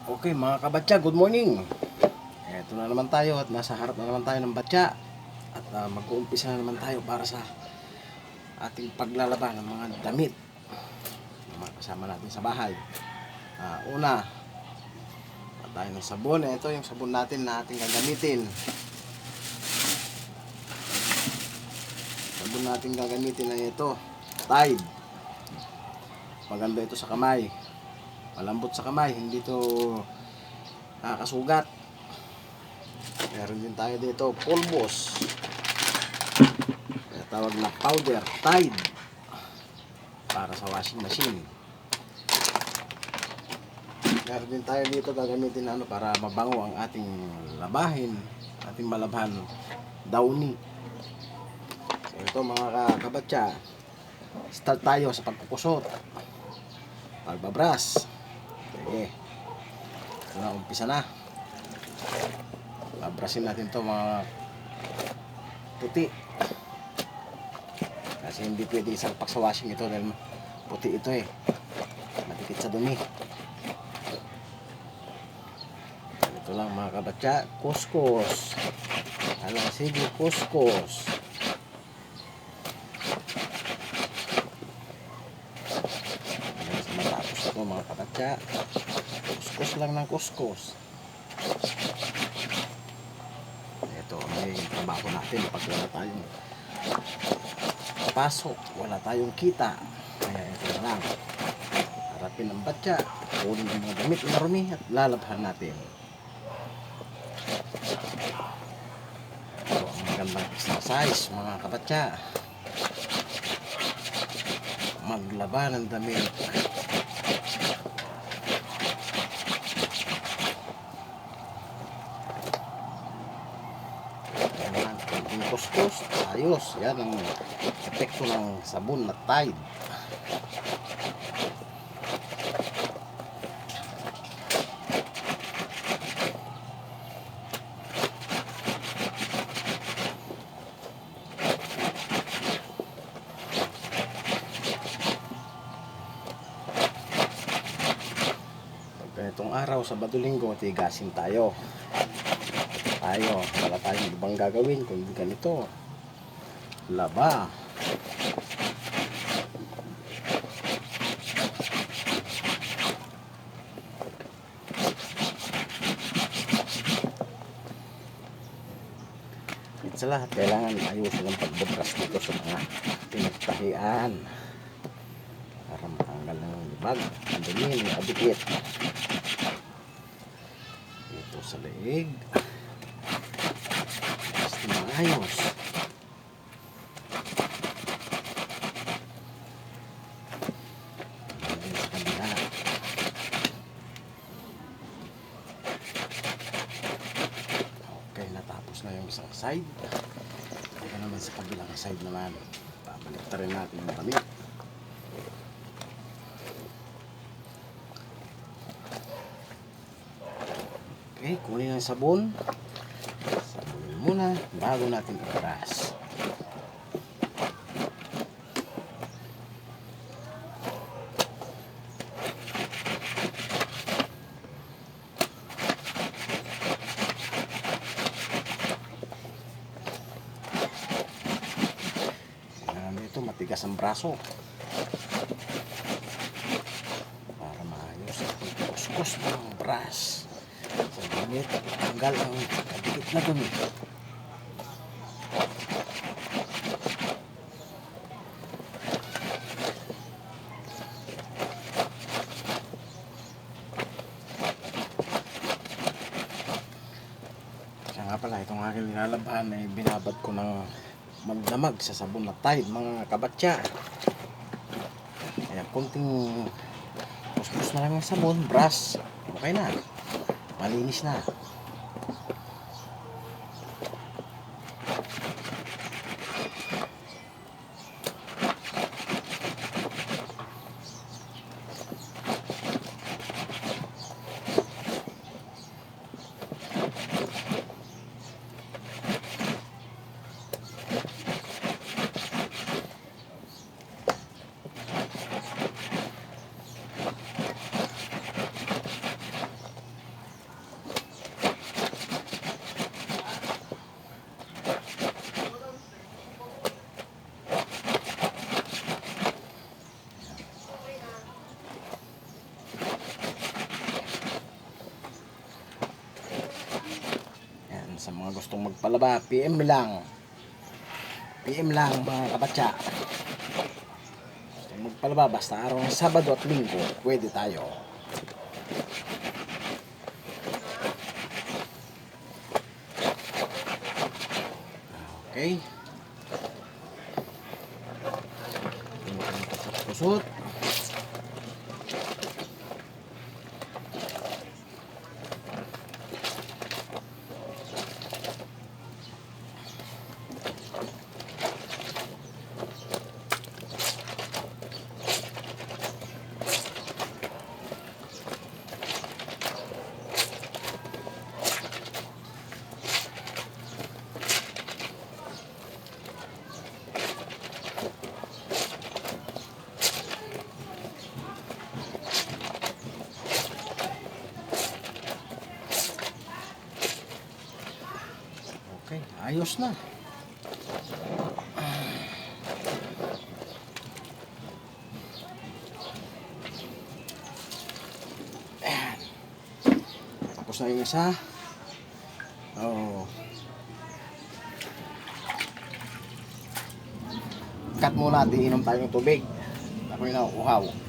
Okay mga kabatya, good morning. Eto na naman tayo at nasa harap na naman tayo ng batya. At mag-uumpisa na naman tayo para sa ating paglalaban ng mga damit na mga kasama natin sa bahay. Una, tayo ng sabon. Ito yung sabon natin na ating gagamitin. Sabon natin gagamitin na ito, Tide. Maganda ito sa kamay. Malambot sa kamay, hindi ito nakakasugat. Meron din tayo dito, Polvos. Tawag na powder, Tide. Para sa washing machine. Meron din tayo dito gagamitin para mabango ang ating labahin, ating malabhan, Downy. So ito mga kabatya, start tayo sa pagkukusot, pagbabras. Okay. Ito na, umpisa na. Babrasin natin to mga puti. Kasi hindi pwede isalpak sa washing ito dahil puti ito matikit sa dumi. Ito lang mga kabatya, kuskus. Sige, kuskus. Matapos ito mga kabatya, kuskus lang ng kuskus. Ito may trabaho natin pag wala tayong pasok, wala tayong kita. Kaya ito na lang, harapin ang batya, kunin yung mga damit na marumi at lalabhan natin. Ito ang magandang exercise mga kabatya, maglaba ng damit. Kuskus, ayos. Yan ang epekto ng sabon na Tide. Pagka itong araw, Sabado, Linggo, tigasin tayo. Wala tayong ibang gagawin kundi ganito, laba. Sa lahat, kailangan ayusin ang pagbabras dito sa mga pinagtahian para matanggal ng libag, ang dumi, may adikit dito sa leeg. Ayos. Okay, natapos na yung isang side. Ito naman sa kabilang side naman. Babalik na rin natin yung damit. Okay, kunin ang sabon. Muna bago natin i-brush. Ito matigas ang braso para maayos ang kuskus ng brush. Sa gamit, tanggal ang kadikit na dumi. Nga pala, itong aking nilalabhan ay binabad ko ng magdamag sa sabon na Tide mga kabatya. Kaya kunting kuskus na lang ng sabon, brush, okay na, malinis na. Sa mga gustong magpalaba, PM lang. PM lang mga kabatsa. Gustong magpalaba, basta araw ng Sabado at Linggo, pwede tayo. Okay. Kusot. Okay, ayos na. Ayan. Tapos na yung isa. Oh. Cut muna at iinom tayo ng tubig. Ako'y nauuhaw.